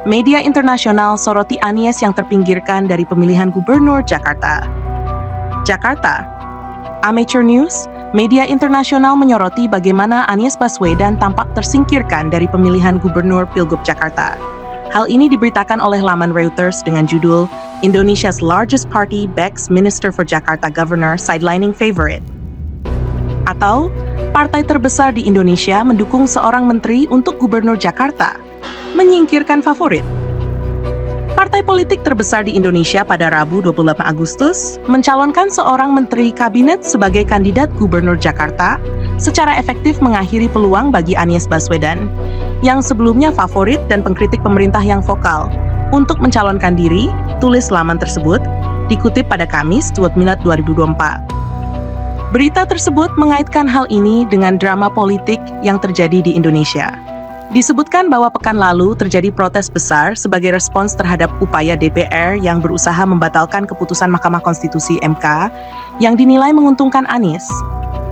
Media internasional soroti Anies yang terpinggirkan dari pemilihan gubernur Jakarta. Jakarta. Amateur News, media internasional menyoroti bagaimana Anies Baswedan tampak tersingkirkan dari pemilihan gubernur Pilgub Jakarta. Hal ini diberitakan oleh laman Reuters dengan judul Indonesia's Largest Party Backs Minister for Jakarta Governor Sidelining Favorite. Atau, partai terbesar di Indonesia mendukung seorang menteri untuk gubernur Jakarta, menyingkirkan favorit. Partai politik terbesar di Indonesia pada Rabu 28 Agustus mencalonkan seorang menteri kabinet sebagai kandidat gubernur Jakarta, secara efektif mengakhiri peluang bagi Anies Baswedan, yang sebelumnya favorit dan pengkritik pemerintah yang vokal, untuk mencalonkan diri, tulis laman tersebut, dikutip pada Kamis 2 Maret 2024. Berita tersebut mengaitkan hal ini dengan drama politik yang terjadi di Indonesia. Disebutkan bahwa pekan lalu terjadi protes besar sebagai respons terhadap upaya DPR yang berusaha membatalkan keputusan Mahkamah Konstitusi (MK) yang dinilai menguntungkan Anies.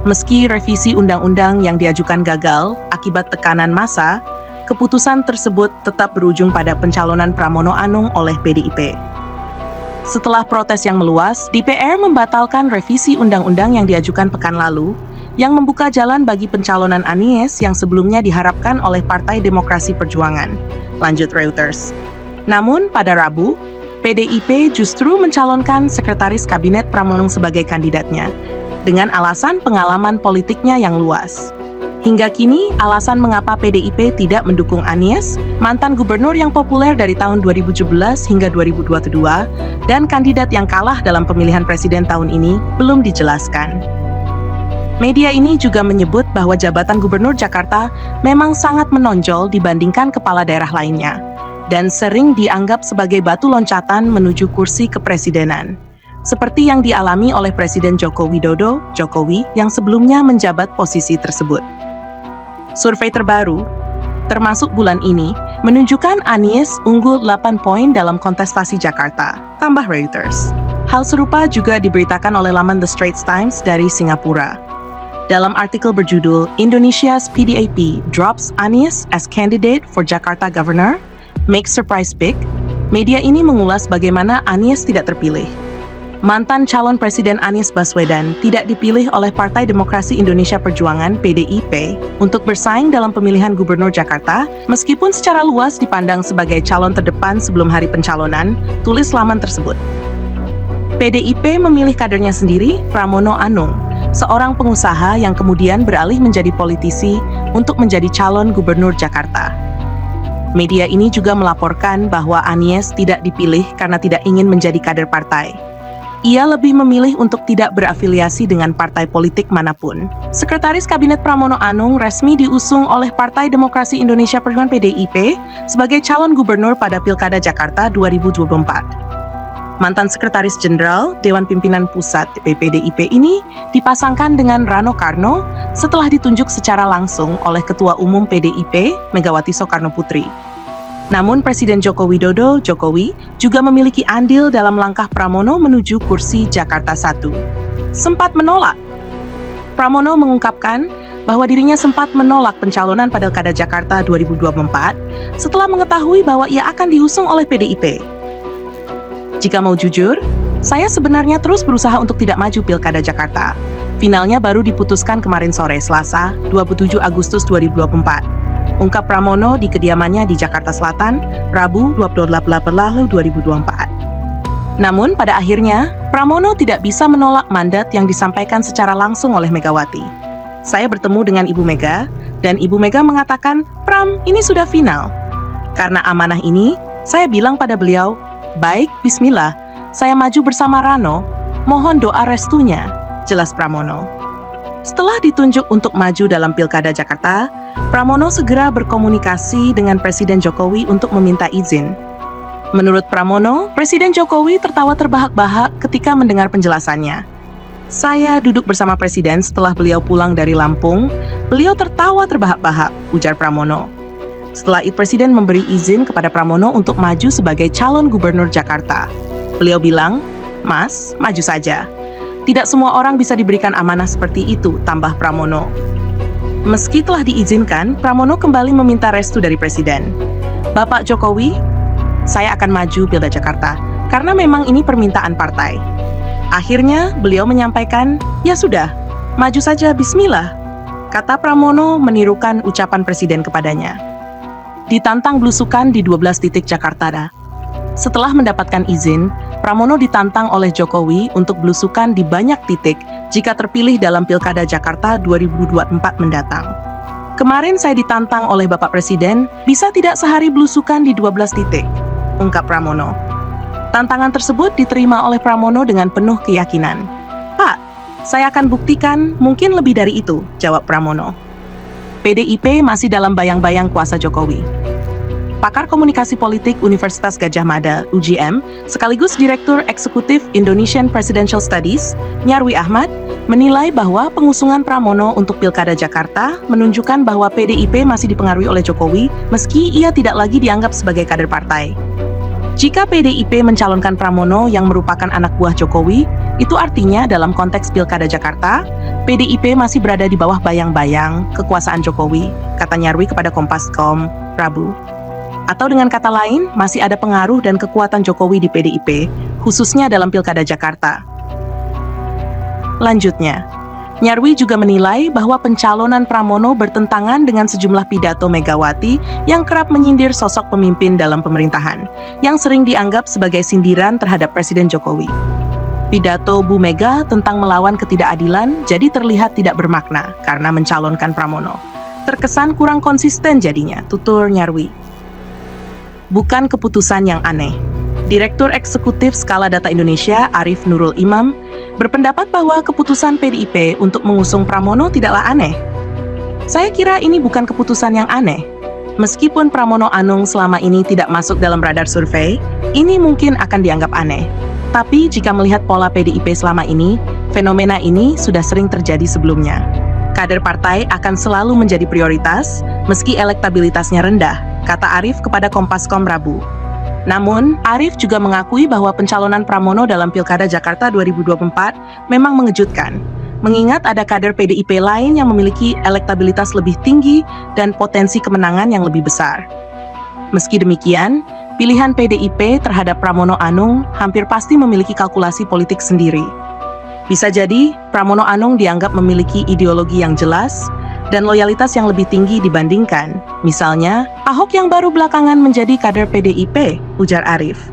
Meski revisi undang-undang yang diajukan gagal akibat tekanan massa, keputusan tersebut tetap berujung pada pencalonan Pramono Anung oleh PDIP. Setelah protes yang meluas, DPR membatalkan revisi undang-undang yang diajukan pekan lalu, yang membuka jalan bagi pencalonan Anies yang sebelumnya diharapkan oleh Partai Demokrasi Perjuangan, lanjut Reuters. Namun, pada Rabu, PDIP justru mencalonkan Sekretaris Kabinet Pramono sebagai kandidatnya, dengan alasan pengalaman politiknya yang luas. Hingga kini, alasan mengapa PDIP tidak mendukung Anies, mantan gubernur yang populer dari tahun 2017 hingga 2022, dan kandidat yang kalah dalam pemilihan presiden tahun ini, belum dijelaskan. Media ini juga menyebut bahwa jabatan gubernur Jakarta memang sangat menonjol dibandingkan kepala daerah lainnya, dan sering dianggap sebagai batu loncatan menuju kursi kepresidenan, seperti yang dialami oleh Presiden Joko Widodo, Jokowi, yang sebelumnya menjabat posisi tersebut. Survei terbaru, termasuk bulan ini, menunjukkan Anies unggul 8 poin dalam kontestasi Jakarta, tambah Reuters. Hal serupa juga diberitakan oleh laman The Straits Times dari Singapura. Dalam artikel berjudul Indonesia's PDIP Drops Anies as Candidate for Jakarta Governor, Makes Surprise Big, media ini mengulas bagaimana Anies tidak terpilih. Mantan calon Presiden Anies Baswedan tidak dipilih oleh Partai Demokrasi Indonesia Perjuangan (PDIP) untuk bersaing dalam pemilihan gubernur Jakarta, meskipun secara luas dipandang sebagai calon terdepan sebelum hari pencalonan, tulis laman tersebut. PDIP memilih kadernya sendiri, Pramono Anung, seorang pengusaha yang kemudian beralih menjadi politisi untuk menjadi calon gubernur Jakarta. Media ini juga melaporkan bahwa Anies tidak dipilih karena tidak ingin menjadi kader partai. Ia lebih memilih untuk tidak berafiliasi dengan partai politik manapun. Sekretaris Kabinet Pramono Anung resmi diusung oleh Partai Demokrasi Indonesia Perjuangan (PDIP) sebagai calon gubernur pada Pilkada Jakarta 2024. Mantan Sekretaris Jenderal Dewan Pimpinan Pusat PDIP ini dipasangkan dengan Rano Karno setelah ditunjuk secara langsung oleh Ketua Umum PDIP Megawati Soekarnoputri. Namun Presiden Joko Widodo, Jokowi, juga memiliki andil dalam langkah Pramono menuju kursi Jakarta 1. Sempat menolak. Pramono mengungkapkan bahwa dirinya sempat menolak pencalonan pada Pilkada Jakarta 2024 setelah mengetahui bahwa ia akan diusung oleh PDIP. Jika mau jujur, saya sebenarnya terus berusaha untuk tidak maju Pilkada Jakarta. Finalnya baru diputuskan kemarin sore Selasa, 27 Agustus 2024. Ungkap Pramono di kediamannya di Jakarta Selatan, Rabu 28 April 2024. Namun pada akhirnya, Pramono tidak bisa menolak mandat yang disampaikan secara langsung oleh Megawati. Saya bertemu dengan Ibu Mega, dan Ibu Mega mengatakan, "Pram, ini sudah final." Karena amanah ini, saya bilang pada beliau, "Baik, bismillah, saya maju bersama Rano, mohon doa restunya," jelas Pramono. Setelah ditunjuk untuk maju dalam Pilkada Jakarta, Pramono segera berkomunikasi dengan Presiden Jokowi untuk meminta izin. Menurut Pramono, Presiden Jokowi tertawa terbahak-bahak ketika mendengar penjelasannya. "Saya duduk bersama Presiden setelah beliau pulang dari Lampung, beliau tertawa terbahak-bahak," ujar Pramono. Setelah itu Presiden memberi izin kepada Pramono untuk maju sebagai calon gubernur Jakarta. Beliau bilang, "Mas, maju saja. Tidak semua orang bisa diberikan amanah seperti itu," tambah Pramono. Meski telah diizinkan, Pramono kembali meminta restu dari Presiden. "Bapak Jokowi, saya akan maju Pilkada Jakarta, karena memang ini permintaan partai. Akhirnya, beliau menyampaikan, ya sudah, maju saja bismillah, kata Pramono menirukan ucapan presiden kepadanya. Ditantang belusukan di 12 titik Jakarta. Setelah mendapatkan izin, Pramono ditantang oleh Jokowi untuk belusukan di banyak titik jika terpilih dalam Pilkada Jakarta 2024 mendatang. Kemarin saya ditantang oleh Bapak Presiden, bisa tidak sehari belusukan di 12 titik, ungkap Pramono. Tantangan tersebut diterima oleh Pramono dengan penuh keyakinan. Pak, saya akan buktikan mungkin lebih dari itu, jawab Pramono. PDIP masih dalam bayang-bayang kuasa Jokowi. Pakar Komunikasi Politik Universitas Gadjah Mada, UGM, sekaligus Direktur Eksekutif Indonesian Presidential Studies, Nyarwi Ahmad, menilai bahwa pengusungan Pramono untuk Pilkada Jakarta menunjukkan bahwa PDIP masih dipengaruhi oleh Jokowi meski ia tidak lagi dianggap sebagai kader partai. Jika PDIP mencalonkan Pramono yang merupakan anak buah Jokowi, itu artinya dalam konteks Pilkada Jakarta, PDIP masih berada di bawah bayang-bayang kekuasaan Jokowi, kata Nyarwi kepada Kompas.com, Rabu. Atau dengan kata lain, masih ada pengaruh dan kekuatan Jokowi di PDIP, khususnya dalam Pilkada Jakarta. Lanjutnya, Nyarwi juga menilai bahwa pencalonan Pramono bertentangan dengan sejumlah pidato Megawati yang kerap menyindir sosok pemimpin dalam pemerintahan, yang sering dianggap sebagai sindiran terhadap Presiden Jokowi. Pidato Bu Mega tentang melawan ketidakadilan jadi terlihat tidak bermakna karena mencalonkan Pramono. Terkesan kurang konsisten jadinya, tutur Nyarwi. Bukan keputusan yang aneh. Direktur Eksekutif Skala Data Indonesia, Arief Nurul Imam, berpendapat bahwa keputusan PDIP untuk mengusung Pramono tidaklah aneh. Saya kira ini bukan keputusan yang aneh. Meskipun Pramono Anung selama ini tidak masuk dalam radar survei, ini mungkin akan dianggap aneh. Tapi jika melihat pola PDIP selama ini, fenomena ini sudah sering terjadi sebelumnya. Kader partai akan selalu menjadi prioritas, meski elektabilitasnya rendah, kata Arief kepada Kompas.com Rabu. Namun, Arief juga mengakui bahwa pencalonan Pramono dalam Pilkada Jakarta 2024 memang mengejutkan, mengingat ada kader PDIP lain yang memiliki elektabilitas lebih tinggi dan potensi kemenangan yang lebih besar. Meski demikian, pilihan PDIP terhadap Pramono Anung hampir pasti memiliki kalkulasi politik sendiri. Bisa jadi, Pramono Anung dianggap memiliki ideologi yang jelas dan loyalitas yang lebih tinggi dibandingkan, misalnya, Ahok yang baru belakangan menjadi kader PDIP, ujar Arief.